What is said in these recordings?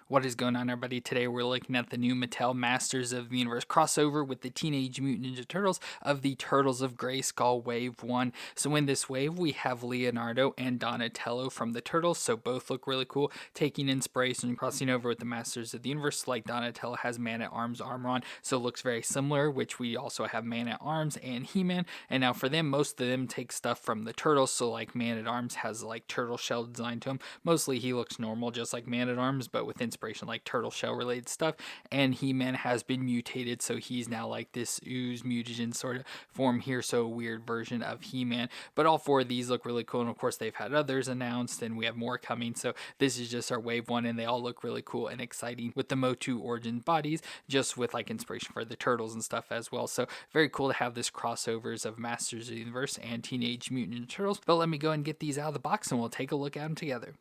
What is going on, everybody? Today we're looking at the new Mattel Masters of the Universe crossover with the Teenage Mutant Ninja Turtles of the Turtles of Grayskull Wave 1. So in this wave, we have Leonardo and Donatello from the Turtles, so both look really cool, taking inspiration and crossing over with the Masters of the Universe, like Donatello has Man-at-Arms armor on, so it looks very similar, which we also have Man-at-Arms and HeMan. And now for them, most of them take stuff from the Turtles, so like Man-at-Arms has like turtle shell design to him. Mostly he looks normal, just like Man-at-Arms, but with inspiration like turtle shell related stuff. And He-Man has been mutated, so he's now like this ooze mutagen sort of form here, so a weird version of He-Man. But all four of these look really cool, and of course they've had others announced, and we have more coming. So this is just our wave one, and they all look really cool and exciting with the MOTU origin bodies, just with like inspiration for the turtles and stuff as well. So very cool to have this crossovers of Masters of the Universe and Teenage Mutant Ninja Turtles. But let me go and get these out of the box, and we'll take a look at them together.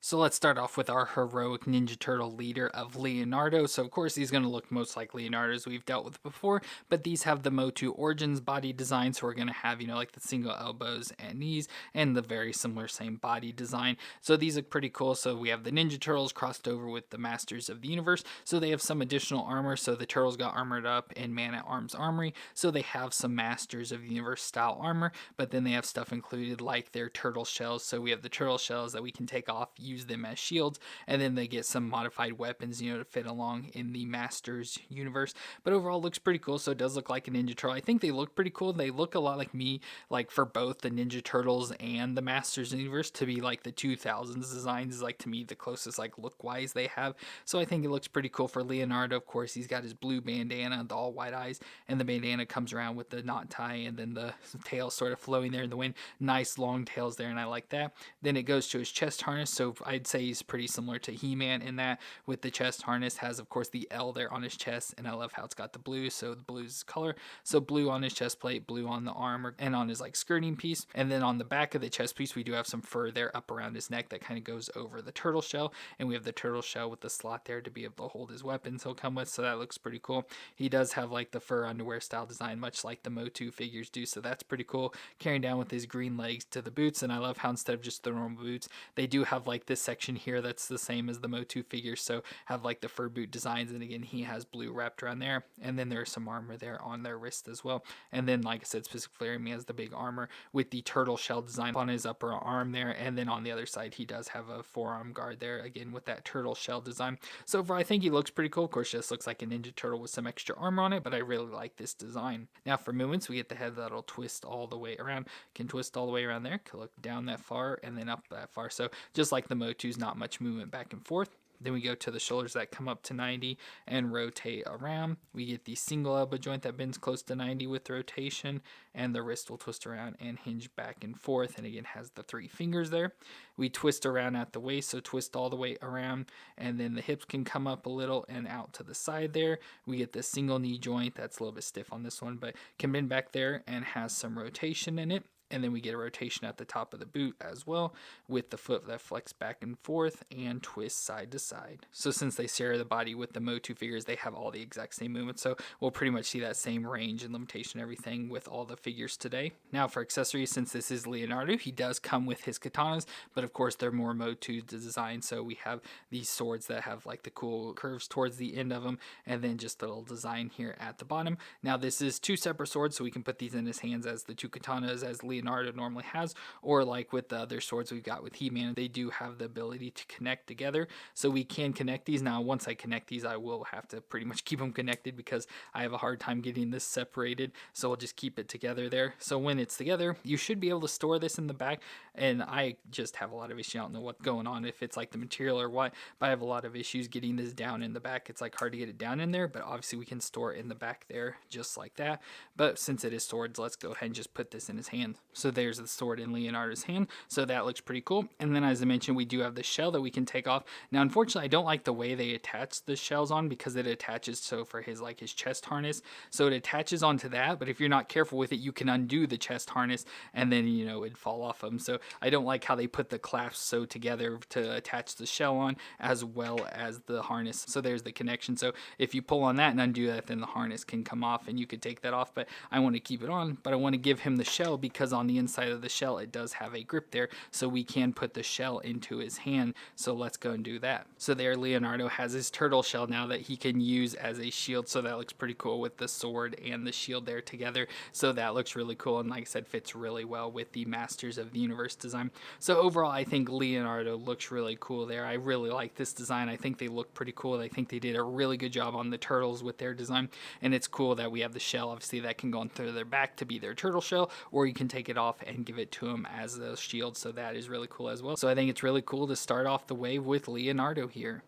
So let's start off with our heroic Ninja Turtle leader of Leonardo. So of course he's going to look most like Leonardo as we've dealt with before, but these have the MOTU Origins body design, so we're going to have, like the single elbows and knees and the very similar same body design. So these look pretty cool. So we have the Ninja Turtles crossed over with the Masters of the Universe, so they have some additional armor. So the Turtles got armored up in Man-at-Arms Armory, so they have some Masters of the Universe style armor, but then they have stuff included like their turtle shells. So we have the turtle shells that we can take off, use them as shields, and then they get some modified weapons, to fit along in the Masters universe. But overall, it looks pretty cool. So it does look like a Ninja Turtle. I think they look pretty cool. They look a lot like me, like for both the Ninja Turtles and the Masters universe, to be like the 2000s designs is like to me the closest like look wise they have. So I think it looks pretty cool for Leonardo. Of course, he's got his blue bandana, the all white eyes, and the bandana comes around with the knot tie, and then the tail sort of flowing there in the wind. Nice long tails there, and I like that. Then it goes to his chest harness. So I'd say he's pretty similar to He-Man in that, with the chest harness has of course the L there on his chest, and I love how it's got the blue, so the blue is color. So blue on his chest plate, blue on the armor and on his like skirting piece, and then on the back of the chest piece we do have some fur there up around his neck that kind of goes over the turtle shell, and we have the turtle shell with the slot there to be able to hold his weapons he'll come with, so that looks pretty cool. He does have like the fur underwear style design, much like the MOTU figures do, so that's pretty cool, carrying down with his green legs to the boots. And I love how instead of just the normal boots, they do have like this section here that's the same as the MOTU figures, so have like the fur boot designs, and again he has blue wrapped around there, and then there's some armor there on their wrist as well. And then like I said, specifically he has the big armor with the turtle shell design on his upper arm there, and then on the other side he does have a forearm guard there, again with that turtle shell design. So far I think he looks pretty cool. Of course, just looks like a Ninja Turtle with some extra armor on it, but I really like this design. Now for movements, we get the head that'll twist all the way around, can twist all the way around there, can look down that far and then up that far. So just like the MOTU's, not much movement back and forth. Then we go to the shoulders that come up to 90 and rotate around. We get the single elbow joint that bends close to 90 with rotation, and the wrist will twist around and hinge back and forth, and again has the 3 fingers there. We twist around at the waist, so twist all the way around, and then the hips can come up a little and out to the side there. We get the single knee joint that's a little bit stiff on this one, but can bend back there and has some rotation in it. And then we get a rotation at the top of the boot as well, with the foot that flex back and forth and twist side to side. So since they share the body with the MOTU figures, they have all the exact same movements. So we'll pretty much see that same range and limitation, everything with all the figures today. Now for accessories, since this is Leonardo, he does come with his katanas, but of course they're more MOTU design. So we have these swords that have like the cool curves towards the end of them, and then just a little design here at the bottom. Now this is 2 separate swords, so we can put these in his hands as the 2 katanas as Leonardo normally has, or like with the other swords we've got with He-Man, they do have the ability to connect together, so we can connect these. Now once I connect these, I will have to pretty much keep them connected because I have a hard time getting this separated, so I'll just keep it together there. So when it's together, you should be able to store this in the back, and I just have a lot of issues. I don't know what's going on, if it's like the material or what, but I have a lot of issues getting this down in the back. It's like hard to get it down in there, but obviously we can store it in the back there just like that. But since it is swords, let's go ahead and just put this in his hand. So there's the sword in Leonardo's hand, so that looks pretty cool. And then as I mentioned, we do have the shell that we can take off. Now unfortunately I don't like the way they attach the shells on, because it attaches so for his like his chest harness, so it attaches onto that, but if you're not careful with it, you can undo the chest harness and then it'd fall off them. So I don't like how they put the clasps so together to attach the shell on as well as the harness. So there's the connection, so if you pull on that and undo that, then the harness can come off and you could take that off, but I want to keep it on. But I want to give him the shell because on the inside of the shell, it does have a grip there, so we can put the shell into his hand. So let's go and do that. So there Leonardo has his turtle shell now that he can use as a shield, so that looks pretty cool with the sword and the shield there together. So that looks really cool, and like I said, fits really well with the Masters of the Universe design. So overall, I think Leonardo looks really cool there. I really like this design. I think they look pretty cool. I think they did a really good job on the turtles with their design, and it's cool that we have the shell, obviously, that can go on through their back to be their turtle shell, or you can take it off and give it to them as a shield, so that is really cool as well. So I think it's really cool to start off the wave with Leonardo here.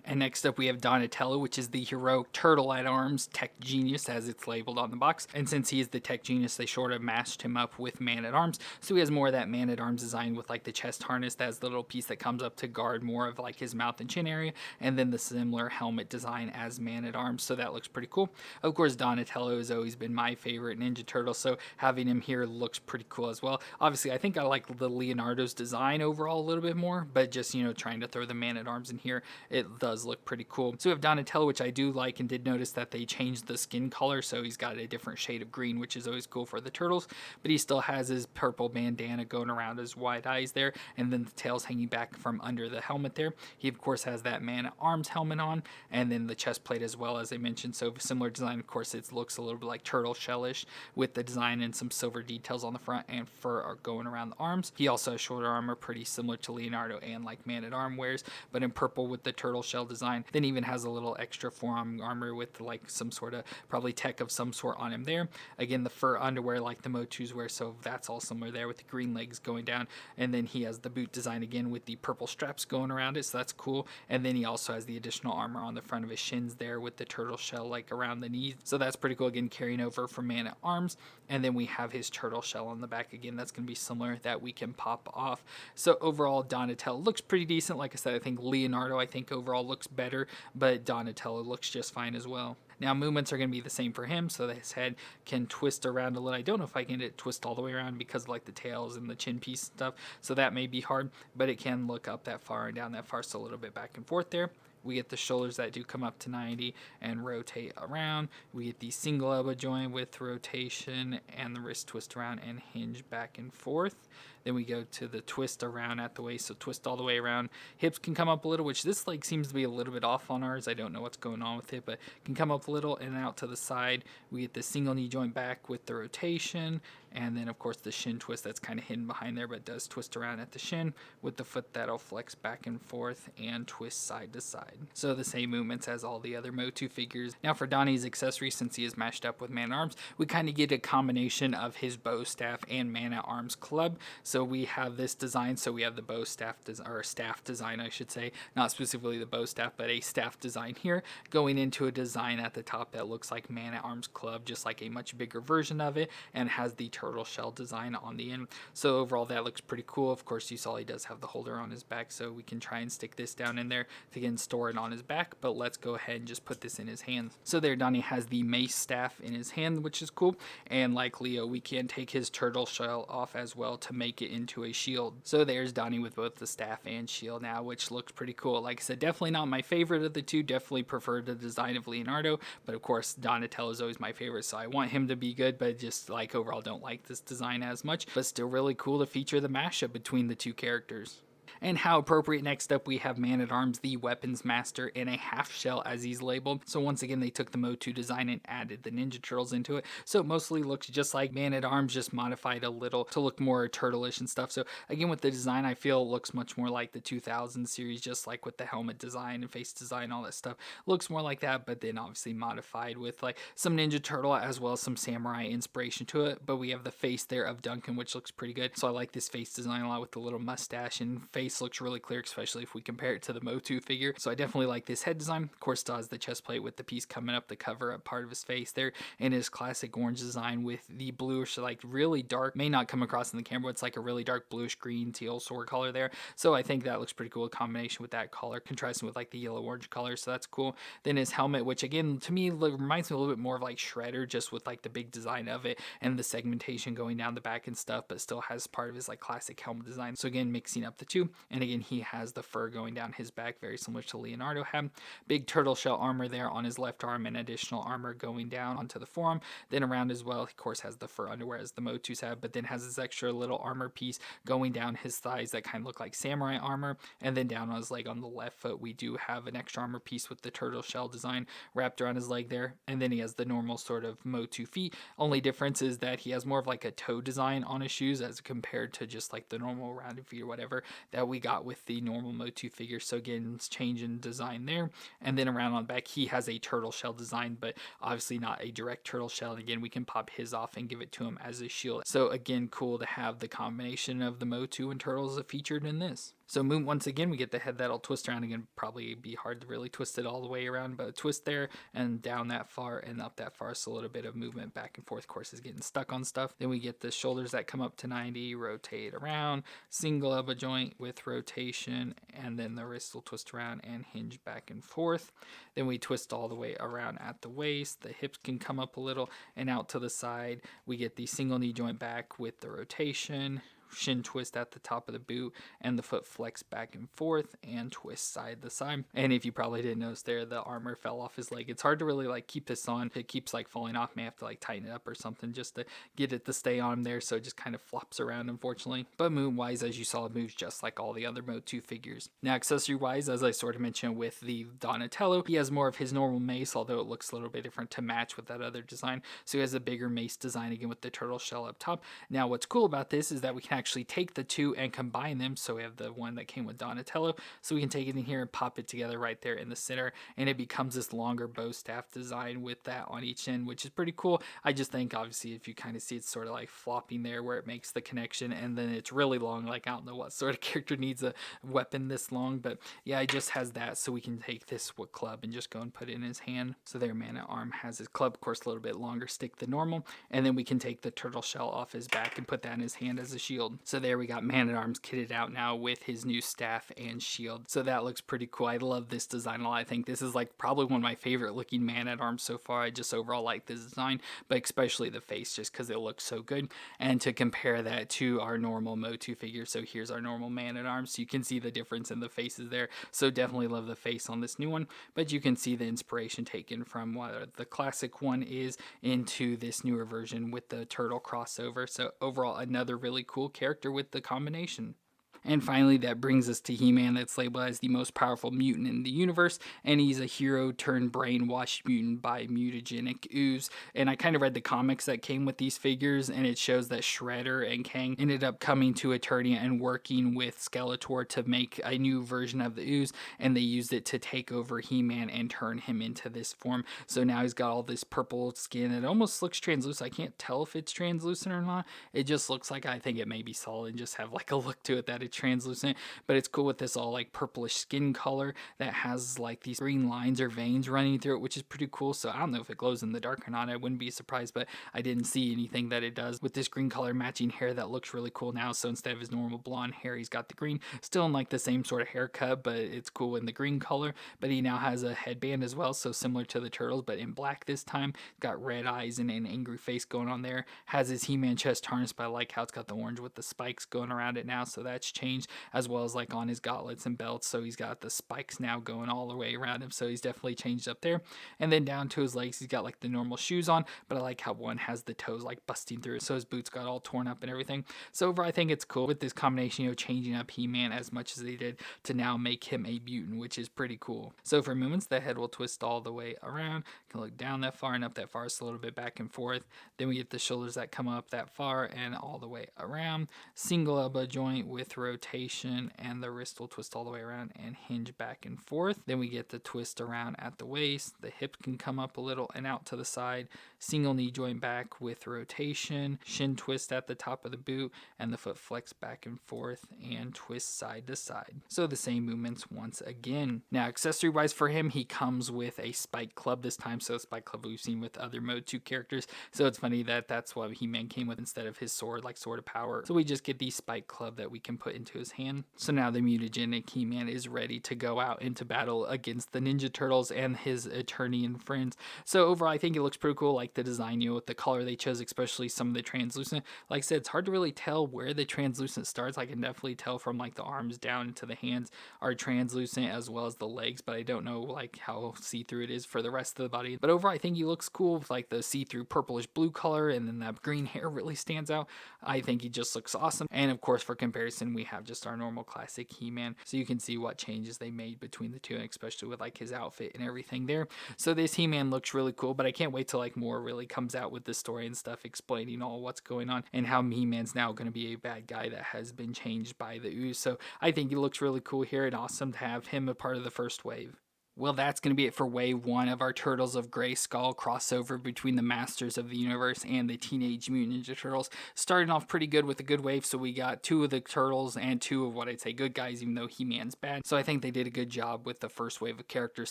And next up we have Donatello, which is the heroic turtle at arms tech genius as it's labeled on the box. And since he is the tech genius, they sort of matched him up with Man-at-Arms. So he has more of that Man-at-Arms design with like the chest harness that has the little piece that comes up to guard more of like his mouth and chin area. And then the similar helmet design as Man-at-Arms. So that looks pretty cool. Of course, Donatello has always been my favorite Ninja Turtle. So having him here looks pretty cool as well. Obviously, I think I like the Leonardo's design overall a little bit more. But just, you know, trying to throw the Man-at-Arms in here, it does look pretty cool. So we have Donatello, which I do like, and did notice that they changed the skin color, so he's got a different shade of green, which is always cool for the turtles, but he still has his purple bandana going around his wide eyes there, and then the tail's hanging back from under the helmet there. He of course has that Man-at-Arms helmet on, and then the chest plate as well, as I mentioned. So similar design. Of course, it looks a little bit like turtle shellish with the design and some silver details on the front and fur going around the arms. He also has shoulder armor pretty similar to Leonardo and like Man-at-Arms wears, but in purple with the turtle shell design. Then even has a little extra forearm armor with like some sort of probably tech of some sort on him there. Again, the fur underwear like the MOTUs wear, so that's all similar there with the green legs going down. And then he has the boot design again with the purple straps going around it, so that's cool. And then he also has the additional armor on the front of his shins there with the turtle shell like around the knees, so that's pretty cool, again carrying over from Man-at-Arms. And then we have his turtle shell on the back again, that's going to be similar, that we can pop off. So overall, Donatello looks pretty decent. Like I said, I think Leonardo overall looks better, but Donatello looks just fine as well. Now movements are going to be the same for him, so that his head can twist around a little. I don't know if I can get it twist all the way around because of like the tails and the chin piece stuff, so that may be hard, but it can look up that far and down that far, so a little bit back and forth there. We get the shoulders that do come up to 90 and rotate around. We get the single elbow joint with rotation and the wrist twist around and hinge back and forth. Then we go to the twist around at the waist, so twist all the way around. Hips can come up a little, which this leg seems to be a little bit off on ours. I don't know what's going on with it, but can come up a little and out to the side. We get the single knee joint back with the rotation, and then of course the shin twist that's kind of hidden behind there, but does twist around at the shin with the foot that'll flex back and forth and twist side to side. So the same movements as all the other MOTU figures. Now for Donnie's accessory, since he is mashed up with Man-at-Arms, we kind of get a combination of his bow staff and Man-at-Arms club. So we have this design, so we have the bow staff, or staff design I should say, not specifically the bow staff, but a staff design here, going into a design at the top that looks like Man-at-Arms club, just like a much bigger version of it, and has the turtle shell design on the end. So overall that looks pretty cool. Of course you saw he does have the holder on his back, so we can try and stick this down in there to again store it on his back, but let's go ahead and just put this in his hands. So there Donnie has the mace staff in his hand, which is cool, and like Leo, we can take his turtle shell off as well to make it into a shield. So there's Donnie with both the staff and shield now, which looks pretty cool. Like I said, definitely not my favorite of the two, definitely prefer the design of Leonardo, but of course Donatello is always my favorite, so I want him to be good, but just like overall don't like this design as much, but still really cool to feature the mashup between the two characters. And how appropriate, next up we have Man-at-Arms, the weapons master, in a half shell as he's labeled. So once again they took the MOTU design and added the Ninja Turtles into it, so it mostly looks just like Man-at-Arms, just modified a little to look more turtleish and stuff. So again with the design, I feel it looks much more like the 2000 series, just like with the helmet design and face design, all that stuff looks more like that, but then obviously modified with like some Ninja Turtle as well as some samurai inspiration to it. But we have the face there of Duncan, which looks pretty good, so I like this face design a lot with the little mustache, and face looks really clear, especially if we compare it to the MOTU figure. So I definitely like this head design. Of course, still has the chest plate with the piece coming up to cover up part of his face there, and his classic orange design with the bluish, like really dark, may not come across in the camera, but it's like a really dark bluish green teal sword color there. So I think that looks pretty cool, a combination with that color contrasting with like the yellow orange color, so that's cool. Then his helmet, which again to me reminds me a little bit more of like Shredder, just with like the big design of it and the segmentation going down the back and stuff, but still has part of his like classic helmet design. So again, mixing up the two. And again, he has the fur going down his back, very similar to Leonardo had. Big turtle shell armor there on his left arm, and additional armor going down onto the forearm. Then around as well, of course, has the fur underwear as the MOTUs have, but then has this extra little armor piece going down his thighs that kind of look like samurai armor. And then down on his leg on the left foot, we do have an extra armor piece with the turtle shell design wrapped around his leg there. And then he has the normal sort of MOTU feet. Only difference is that he has more of like a toe design on his shoes as compared to just like the normal rounded feet or whatever that we got with the normal MOTU figure. So again, it's change in design there. And then around on the back, he has a turtle shell design, but obviously not a direct turtle shell. And again, we can pop his off and give it to him as a shield. So again, cool to have the combination of the MOTU and turtles featured in this. So once again, we get the head that'll twist around again. Probably be hard to really twist it all the way around, but a twist there and down that far and up that far. So a little bit of movement back and forth. Of course, is getting stuck on stuff. Then we get the shoulders that come up to 90, rotate around, single elbow joint with rotation, and then the wrist will twist around and hinge back and forth. Then we twist all the way around at the waist. The hips can come up a little and out to the side. We get the single knee joint back with the rotation, shin twist at the top of the boot, and the foot flex back and forth and twist side to side. And if you probably didn't notice there, the armor fell off his leg. It's hard to really like keep this on. It keeps like falling off. May have to like tighten it up or something just to get it to stay on there, so it just kind of flops around, unfortunately. But moon wise, as you saw, it moves just like all the other MOTU figures. Now accessory wise, as I sort of mentioned with the Donatello, he has more of his normal mace, although it looks a little bit different to match with that other design. So he has a bigger mace design again with the turtle shell up top. Now what's cool about this is that we can actually take the two and combine them. So we have the one that came with Donatello, so we can take it in here and pop it together right there in the center, and it becomes this longer bow staff design with that on each end, which is pretty cool. I just think obviously if you kind of see it's sort of like flopping there where it makes the connection, and then it's really long. Like I don't know what sort of character needs a weapon this long, but yeah, it just has that, so we can take this club and just go and put it in his hand. So there, Manatarm has his club, of course a little bit longer stick than normal, and then we can take the turtle shell off his back and put that in his hand as a shield. So there we got Man-at-Arms kitted out now with his new staff and shield. So that looks pretty cool. I love this design a lot. I think this is like probably one of my favorite looking Man-at-Arms so far. I just overall like this design, but especially the face just because it looks so good. And to compare that to our normal MOTU figure, so here's our normal Man-at-Arms. So you can see the difference in the faces there. So definitely love the face on this new one, but you can see the inspiration taken from what the classic one is into this newer version with the turtle crossover. So overall, another really cool character with the combination. And finally, that brings us to HeMan, that's labeled as the most powerful mutant in the universe, and he's a hero turned brainwashed mutant by mutagenic ooze. And I kind of read the comics that came with these figures, and it shows that Shredder and Kang ended up coming to Eternia and working with Skeletor to make a new version of the ooze, and they used it to take over HeMan and turn him into this form. So now he's got all this purple skin. It almost looks translucent. I can't tell if it's translucent or not. It just looks like, I think it may be solid and just have like a look to it that it's translucent, but it's cool with this all like purplish skin color that has like these green lines or veins running through it, which is pretty cool. So I don't know if it glows in the dark or not. I wouldn't be surprised, but I didn't see anything that it does. With this green color matching hair, that looks really cool now. So instead of his normal blonde hair, he's got the green, still in like the same sort of haircut, but it's cool in the green color. But he now has a headband as well, so similar to the turtles, but in black this time. Got red eyes and an angry face going on there. Has his HeMan chest harness, but I like how it's got the orange with the spikes going around it now, so that's changed, as well as like on his gauntlets and belts. So he's got the spikes now going all the way around him, so he's definitely changed up there. And then down to his legs, he's got like the normal shoes on, but I like how one has the toes like busting through, so his boots got all torn up and everything. So overall, I think it's cool with this combination, you know, changing up HeMan as much as they did to now make him a mutant, which is pretty cool. So for movements, the head will twist all the way around. You can look down that far and up that far, so a little bit back and forth. Then we get the shoulders that come up that far and all the way around. Single elbow joint with rotation, and the wrist will twist all the way around and hinge back and forth. Then we get the twist around at the waist. The hip can come up a little and out to the side. Single knee joint back with rotation. Shin twist at the top of the boot, and the foot flex back and forth and twist side to side. So the same movements once again. Now accessory wise for him, he comes with a spike club this time. So a spike club we've seen with other MOTU characters. So it's funny that that's what HeMan came with instead of his sword, like Sword of Power. So we just get the spike club that we can put into his hand. So now the mutagenic He-Man is ready to go out into battle against the Ninja Turtles and his Eternian friends. So overall, I think it looks pretty cool, like the design, with the color they chose, especially some of the translucent. Like I said, it's hard to really tell where the translucent starts. I can definitely tell from like the arms down into the hands are translucent, as well as the legs, but I don't know like how see-through it is for the rest of the body. But overall, I think he looks cool with like the see-through purplish blue color, and then that green hair really stands out. I think he just looks awesome. And of course, for comparison, we have just our normal classic He-Man, so you can see what changes they made between the two, and especially with like his outfit and everything there. So this He-Man looks really cool, but I can't wait till like more really comes out with the story and stuff, explaining all what's going on and how He-Man's now going to be a bad guy that has been changed by the ooze. So I think he looks really cool here, and awesome to have him a part of the first wave. Well, that's going to be it for Wave 1 of our Turtles of Grayskull crossover between the Masters of the Universe and the Teenage Mutant Ninja Turtles. Starting off pretty good with a good wave, so we got 2 of the Turtles and 2 of what I'd say good guys, even though He-Man's bad. So I think they did a good job with the first wave of characters,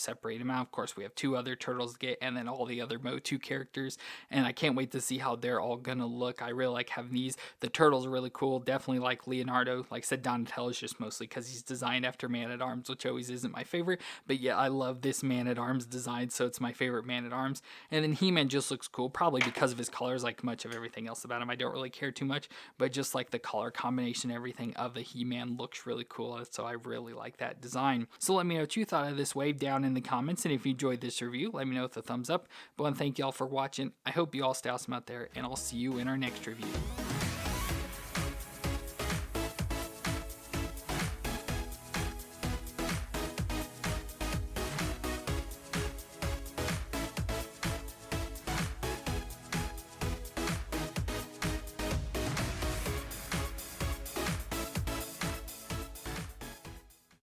separate them out. Of course, we have 2 other Turtles to get, and then all the other MOTU characters, and I can't wait to see how they're all going to look. I really like having these. The Turtles are really cool. Definitely like Leonardo. Like I said, Donatello is just mostly because he's designed after Man-at-Arms, which always isn't my favorite, but yeah, I love this Man-at-Arms design, so it's my favorite Man-at-Arms. And then He-Man just looks cool, probably because of his colors. Like much of everything else about him, I don't really care too much, but just like the color combination, everything of the He-Man looks really cool, so I really like that design. So let me know what you thought of this wave down in the comments, and if you enjoyed this review, let me know with a thumbs up. But I want to thank y'all for watching. I hope you all stay awesome out there, and I'll see you in our next review.